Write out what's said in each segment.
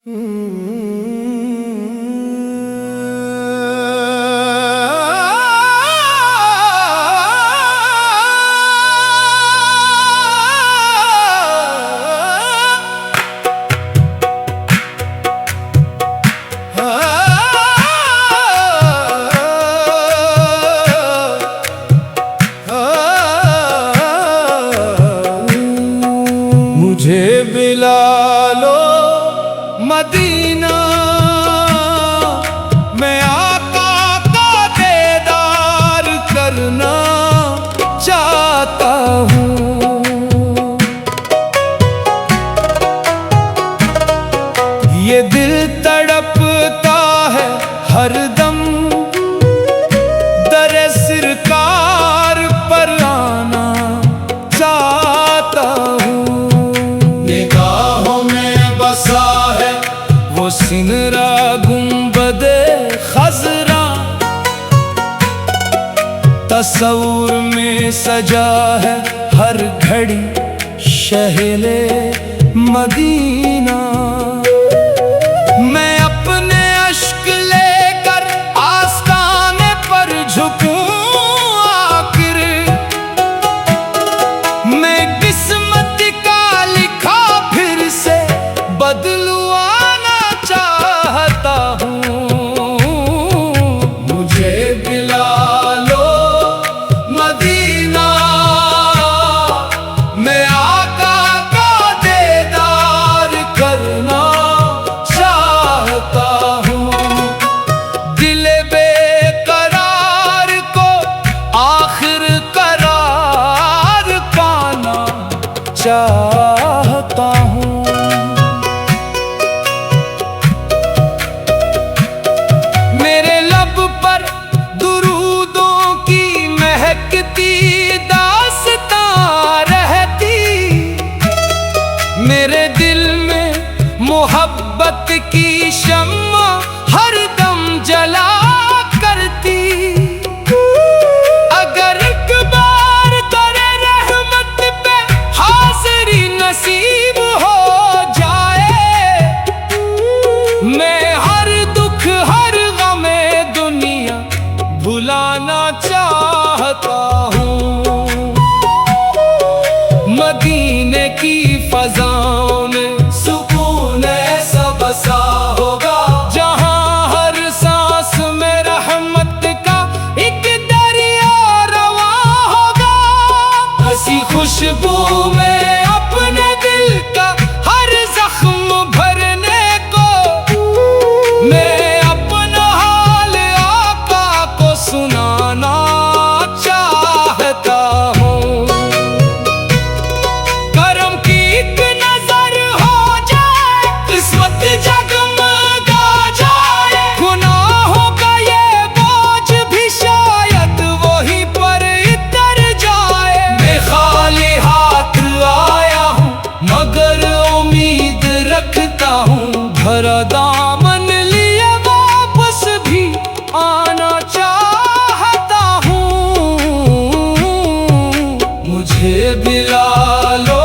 मुझे बुला लो मदीना, मैं आका का दीदार करना चाहता हूँ। ये दिल तड़पता है हरदम, दरे सरकार पर आना चाहता हूँ। निगाहों में बसा है वो सिनरा गुंबदे खजरा, तस्वुर में सजा है हर घड़ी शहले मदीना। मैं अपने अश्क लेकर आस्ताने पर झुकूं, आखिर मैं किस्मत का लिखा फिर से बदलवाना चाहता हूँ। मुझे बुला लो मदीना, मैं आका का दीदार करना चाहता हूँ। दिल बेकरार को आखिर करार पाना चाहता हूँ। मेरे लब पर दुरूदों की महकती दास्तां रहती, मेरे दिल में मोहब्बत की शम्मा हरदम जला करती। अगर एक बार तेरे रहमत पे हाज़िरी नसीब हो जाए, मैं हर दुख हर गमे दुनिया भुलाना चाहता हूँ। मदीने की फज़ाओं में सुकून ऐसा बसा होगा, जहाँ हर सांस में रहमत का एक दरिया रवा होगा। हंसी खुशबू में अपने दिल का हर जख्म भरने को, मैं अपना हाल आका को सुनाना चाहता हूँ। करम की एक नजर हो जाए, किस्मत जगमगा जाए, गुनाहों का ये बोझ भी शायद वहीं पर उतर जाए। मैं खाली हाथ आया हूँ मगर उम्मीद रखता हूँ, भरा दामन लिए वापस भी आना चाहता हूँ। मुझे बुला लो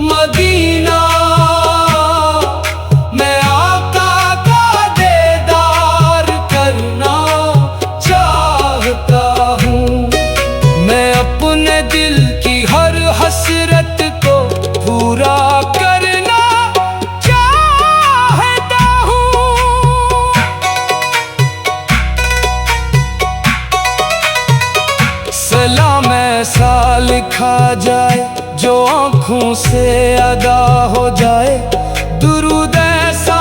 मदीना, मैं आका का दीदार करना चाहता हूँ। मैं अपने दिल की हर हसरत को पूरा करना चाहता हूँ। सलाम ऐसा लिखा जाए जो आँखों से अदा हो जाए, दुरूद ऐसा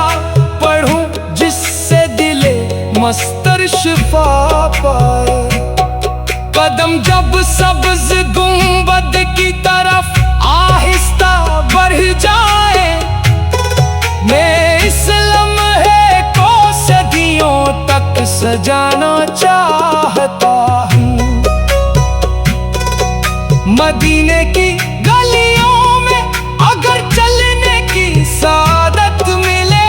पढ़ूं जिससे दिले मस्तर शिफा पाए। कदम जब सब्ज गुंबद की तरफ आहिस्ता बढ़ जाए, मैं इस लम्हे को सदियों तक सजाना चाहता हूँ। मदीने की गलियों में अगर चलने की सादत मिले,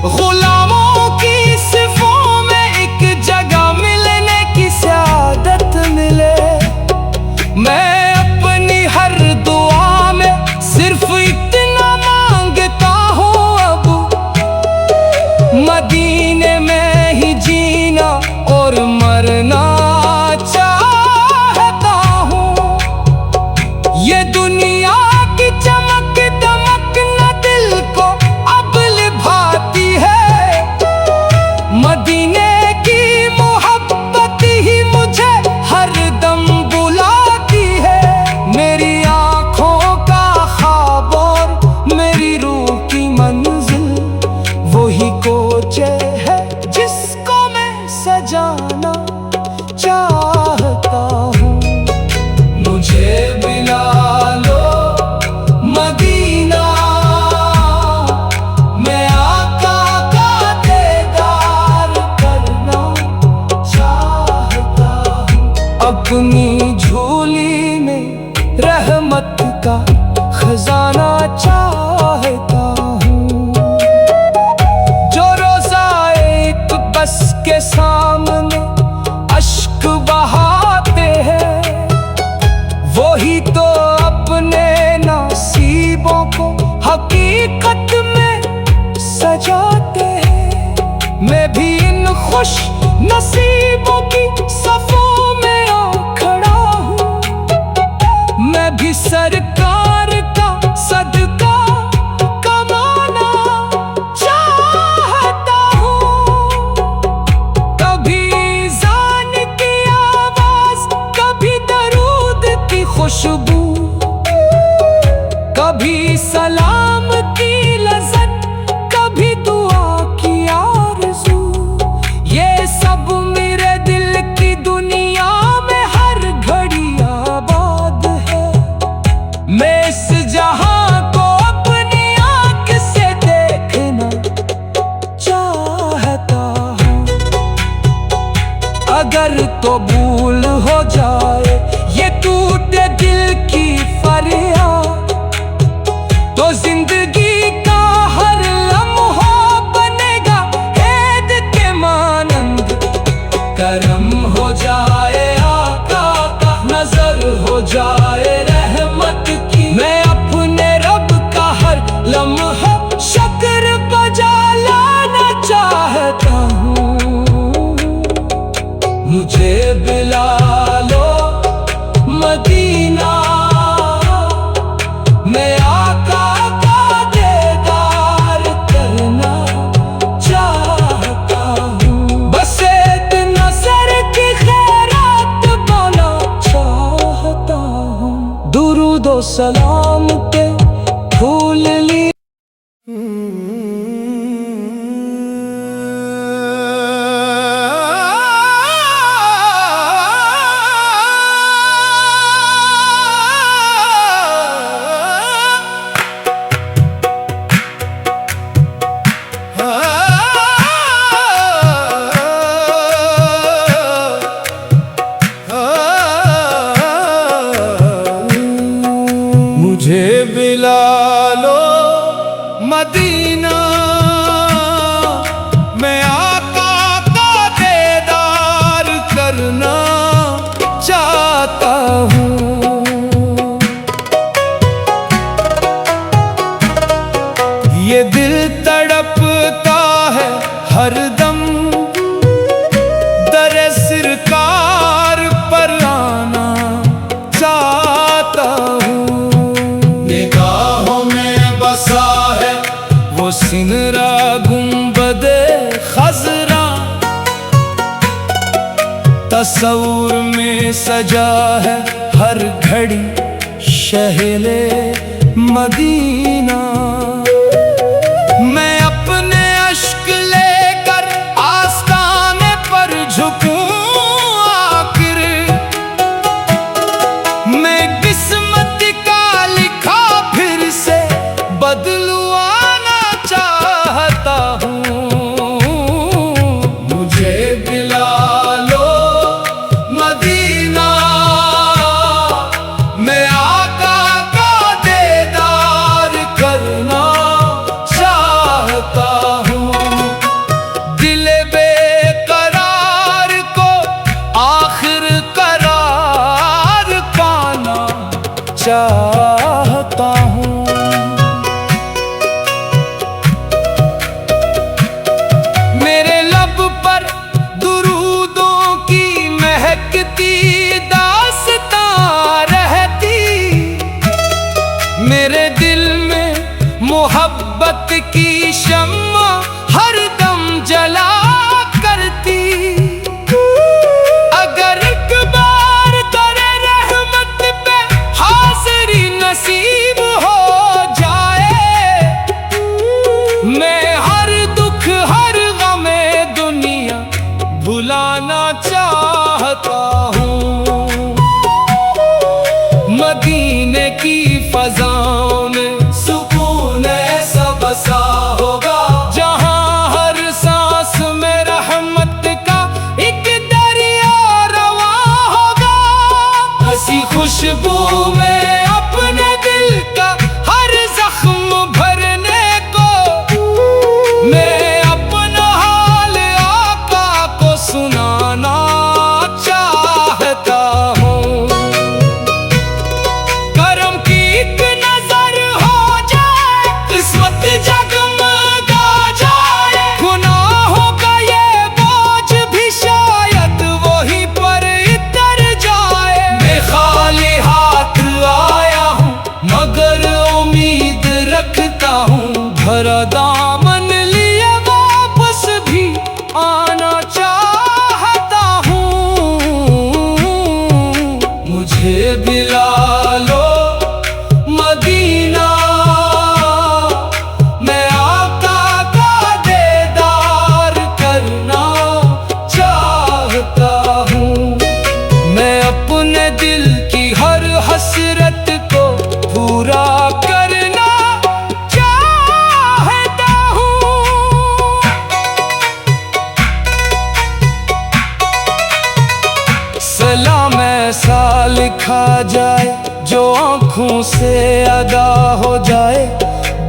गुलामों की सिफों में एक जगह मिलने की सादत मिले, मैं अपनी हर दुआ में सिर्फ इतना मांगता हूँ का खजाना चाहता हूँ। जो रोजा एक बस के सामने अश्क बहाते हैं, वही तो अपने नसीबों को हकीकत में सजाते हैं। मैं भी इन खुश नसीबों की सफों में आ खड़ा हूँ। मैं भी सरकार का सदका कमाना चाहता हूँ। कभी ज़ान की आवाज़, कभी दरूद की खुशबू, कभी सलाम की लज़्ज़त, कभी दुआ की आरज़ू। ये सब मेरे दिल की दुनिया में हर घड़ी आबाद है। मैं इस जहां को अपनी आँख से देखना चाहता हूँ। अगर तो भूल हो जाए ये टूटे दिल की फरियाद, तो जिंदगी का हर लम्हा बनेगा ऐद के मानंद। करम हो जाए आका का, नजर हो जाए रहमत की। मैं अपने रब का हर लम्हा शुक्र बजा लाना चाहता हूँ। मुझे बुला लो मदीना, मैं आका का दीदार करना चाहता हूँ। बस एक नज़र की खैरात पाना चाहता हूँ। दुरूद और सलाम के फूल लिए मुझे बुला लो मदीना, मैं आका का दीदार करना चाहता हूँ। ये दिल तड़पता है हरदम दरे सरकार पर आना चाहता हूँ। निगाहों में बसा है वो सिनरा गुंबदे खजरा, तस्वुर में सजा है हर घड़ी शहले मदीना। मैं अपने अश्क लेकर आस्ताने पर झुकूं आखिर, मैं किस्मत का लिखा फिर से बदलवाना चाहता हूँ। मुझे बुला लो मदीना, मैं आका का दीदार करना चाहता हूँ। दिल बेकरार को आखिर करार पाना चाहता हूँ। मेरे लब पर दुरूदों की महकती दास्तां रहती, मेरे दिल में मोहब्बत की शम्मा हरदम जला करती। अगर एक बार तेरे रहमत पे हाज़िरी नसीब हो जाए, मैं हर दुख हर गमे दुनिया भुलाना चाहता हूँ। मदीने की फज़ाओं में सुकून ऐसा बसा होगा, जहाँ हर सांस जरा दामन लिए वापस भी आना चाहता हूँ। मुझे बुला लो मदीना, मैं आका का दीदार करना चाहता हूँ। मैं अपने दिल की हर हसरत को पूरा करना चाहता हूँ। सलाम ऐसा लिखा जाए जो आँखों से अदा हो जाए,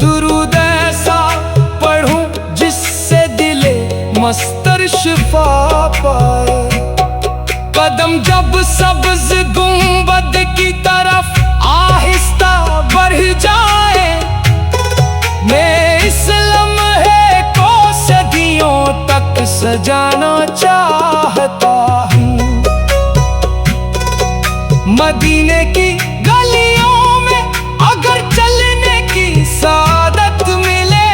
दुरूद ऐसा पढ़ूं जिससे दिले मस्तर शिफा पाए। कदम जब सब्ज गुंबद की तरफ आहिस्ता बढ़ जाए, मैं इस लम्हे को सदियों तक सजाना चाहता हूँ। मदीने की गलियों में अगर चलने की सादत मिले,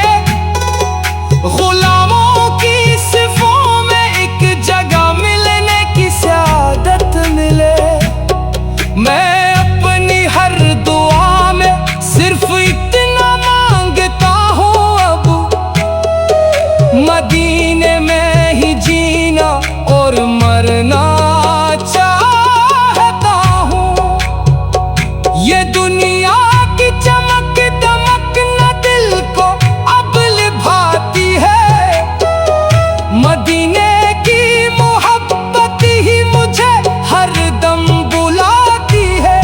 गुलामों की सिफों में एक जगह मिलने की सादत मिले, मैं अपनी हर दुआ में सिर्फ इतना मांगता हूँ अब, मदीने में ही जीना और मरना चाहता हूँ। ये दुनिया की चमक दमक न दिल को अब लुभाती है, मदीने की मोहब्बत ही मुझे हर दम बुलाती है।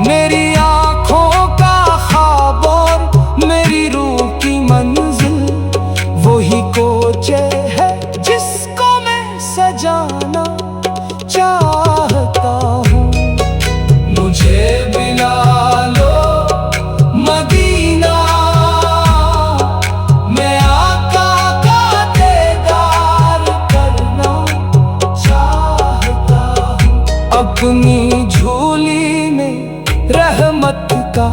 मेरी आँखों का ख्वाब और मेरी रूह की मंजिल वही कोचे है जिसको मैं सजाना चाहता हूँ। मुझे बुला लो मदीना, मैं आका का दीदार करना चाहता हूँ। अपनी झोली में रहमत का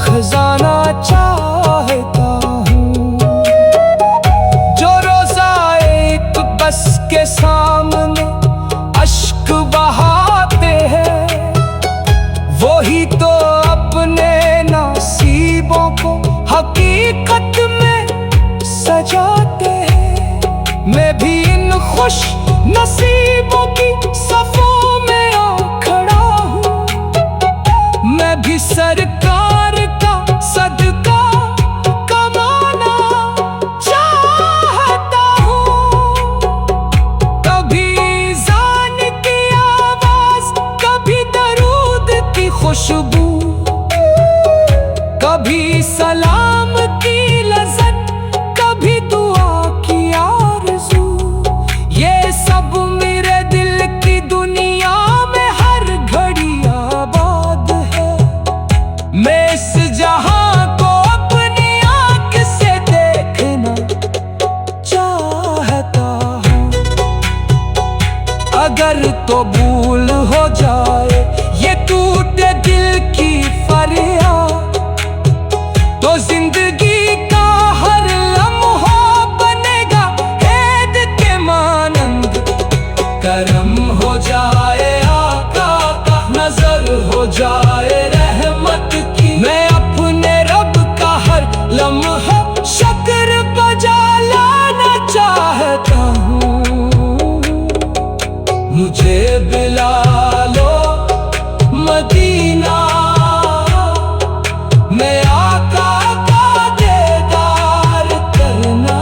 खजाना चाहता हूँ, जो रोजा एक बस के सामने अश्क बहाते हैं, वही तो अपने नसीबों को हकीकत में सजाते हैं। मैं भी इन खुश नसीबों की सफों में आ खड़ा हूँ, मैं भी सरकार का सदका कमाना चाहता हूँ। कभी जान की आवाज, कभी दरूद की खुशबू, कभी सलाम की लज़्ज़त, कभी दुआ की आरज़ू, ये सब मेरे दिल की दुनिया में हर घड़ी आबाद है। मैं इस जहां को अपनी आँख से देखना चाहता हूँ। अगर तो भूल हो जाए ये टूटे दिल की फरियाद, तो जिंदगी का हर लम्हा बनेगा कैद के मानंद। करम हो जाए आका का, नजर हो जाए रहमत की, मैं अपने रब का हर लम्हा शुक्र बजा लाना चाहता हूँ। मुझे बुला लो मदीना, मैं आका का दीदार करना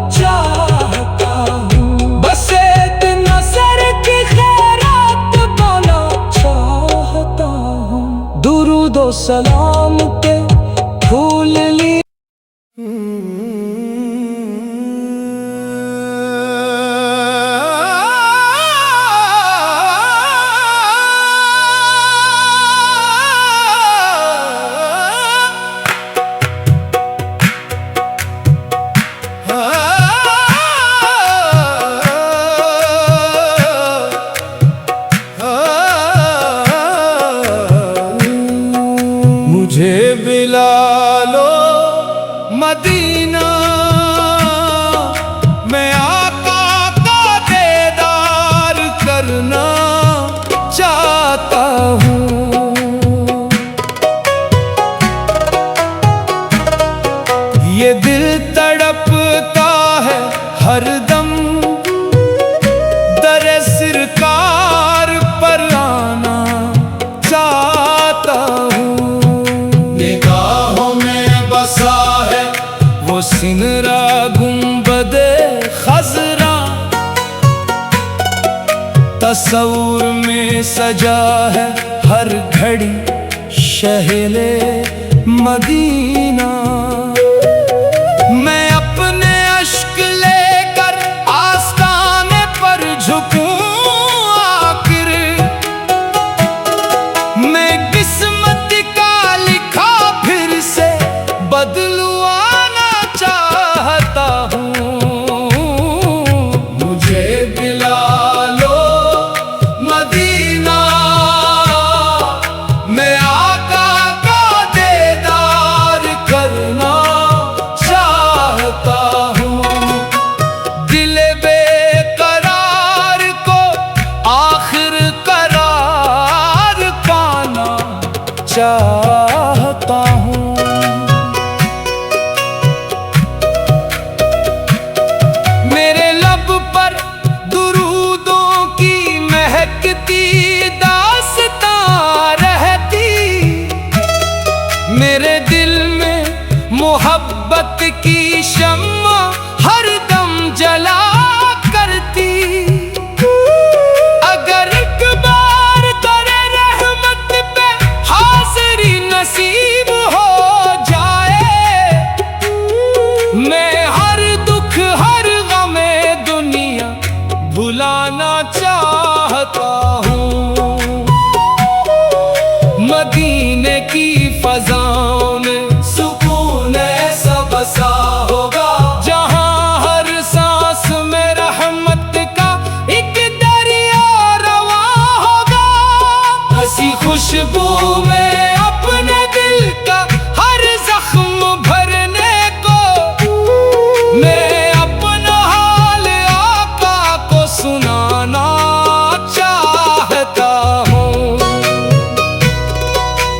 चाहता हूँ। बस एक नज़र की खैरात पाना चाहता हूँ। दुरूद और सलाम के फूल लिए मदीना, मैं आका का दीदार करना चाहता हूँ। ये दिल तड़पता है हरदम, दरे सरकार पर आना चाहता हूँ। निगाहों में बसा है वो सिनरा गुंबदे खजरा, तस्वुर में सजा है हर घड़ी शहले मदीना। मैं अपने अश्क लेकर आस्ताने पर झुकूं, आखिर मैं किस्मत का लिखा फिर से बदलवाना चाहता हूँ। मुझे दिला लो मदीना, मैं आका का दीदार करना चाहता हूँ। दिल बेकरार को आखिर करार पाना चाहता हूँ। मेरे लब पर दुरूदों की महकती दास्तां रहती, मेरे दिल में मोहब्बत की शम्मा हरदम जला करती। अगर एक बार तेरे रहमत पे हाज़िरी नसीब हो जाए, मैं हर दुख हर गमे दुनिया भुलाना चाहता हूँ। मदीने की फज़ाओं में सुकून ऐसा बसा होगा, जहाँ हर सांस में रहमत का एक दरिया रवा होगा। हंसी खुशबू में अपने दिल का हर जख्म भरने को, मैं अपना हाल आका को सुनाना चाहता हूँ।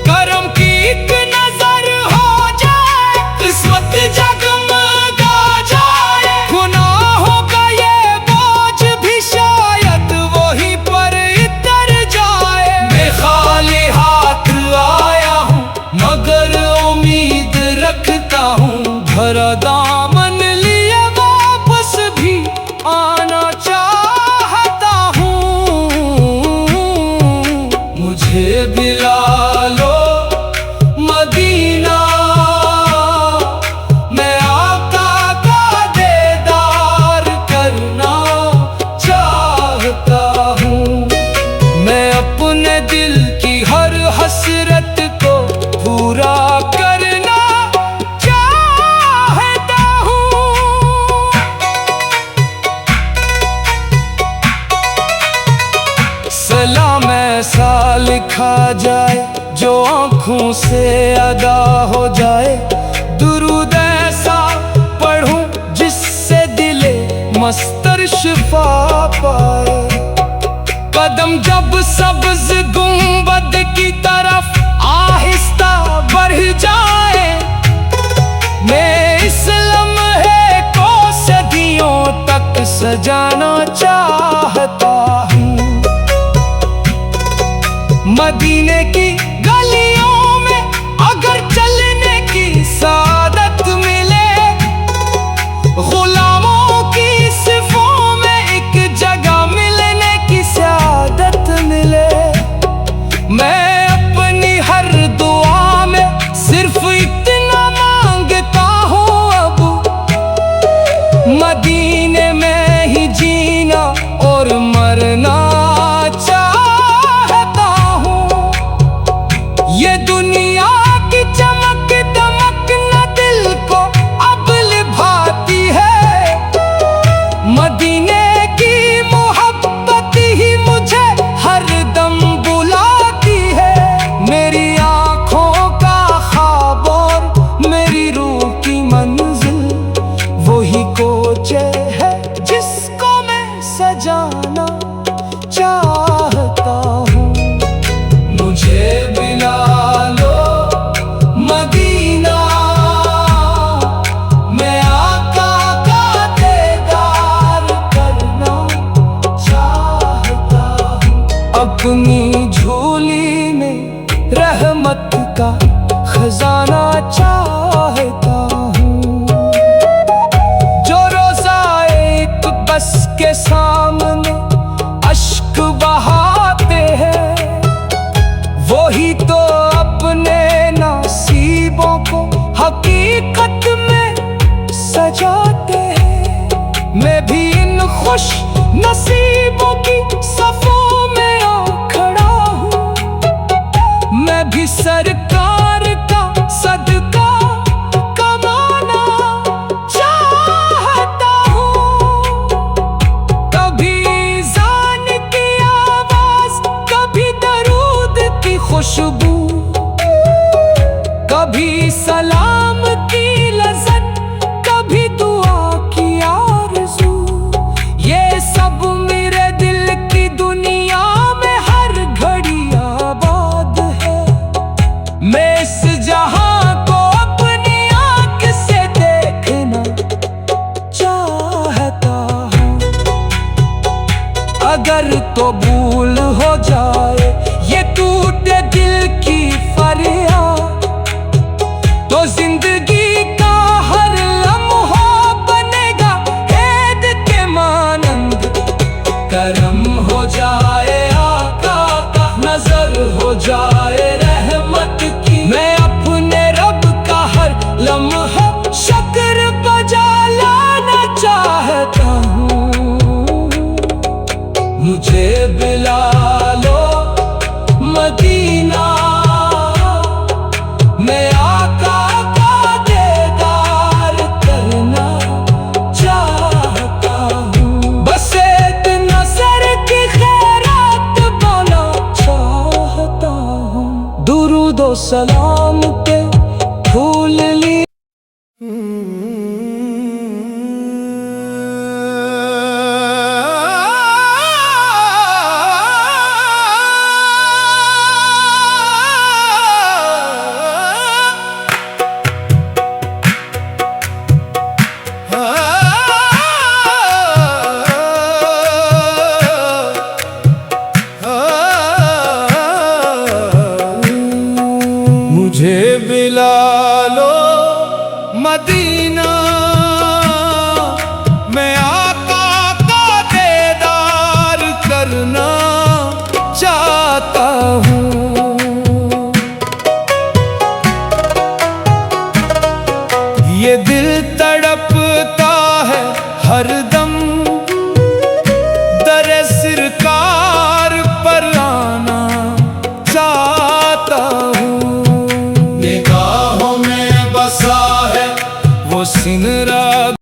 करम की एक नजर हो जाए, किस्मत जगमगा जाए, गुनाहों का ये बोझ भी शायद वहीं पर उतर जाए। मैं खाली हाथ आया हूँ मगर उम्मीद रखता हूँ, भरा दामन लिए वापस भी आना चाहता हूँ। मुझे दिला लो मदीना, मैं आका का दीदार करना चाहता हूँ। मैं अपने दिल की हर हसरत को पूरा करना चाहता हूँ। सलाम ऐसा लिखा जाए जो आँखों से अदा हो जाए, दुरूद ऐसा पढ़ूं जिससे दिले मस्तर शिफा पाए। कदम जब सब्ज गुंबद की तरफ आहिस्ता बढ़ जाए, मैं इस लम्हे को सदियों तक सजाना चाहता हूँ। मदीने की गलियों में अगर चलने की सादत मिले, गुलामों की सिफों में एक जगह मिलने की सादत मिले, अपनी झोली में रहमत का खजाना चाहता हूँ। जो रोजा एक बस के सामने अश्क बहाते हैं, वही तो अपने नसीबों को हकीकत में सजाते हैं। मैं भी इन खुश नसीबों की सफों में आ खड़ा हूँ। मैं भी सर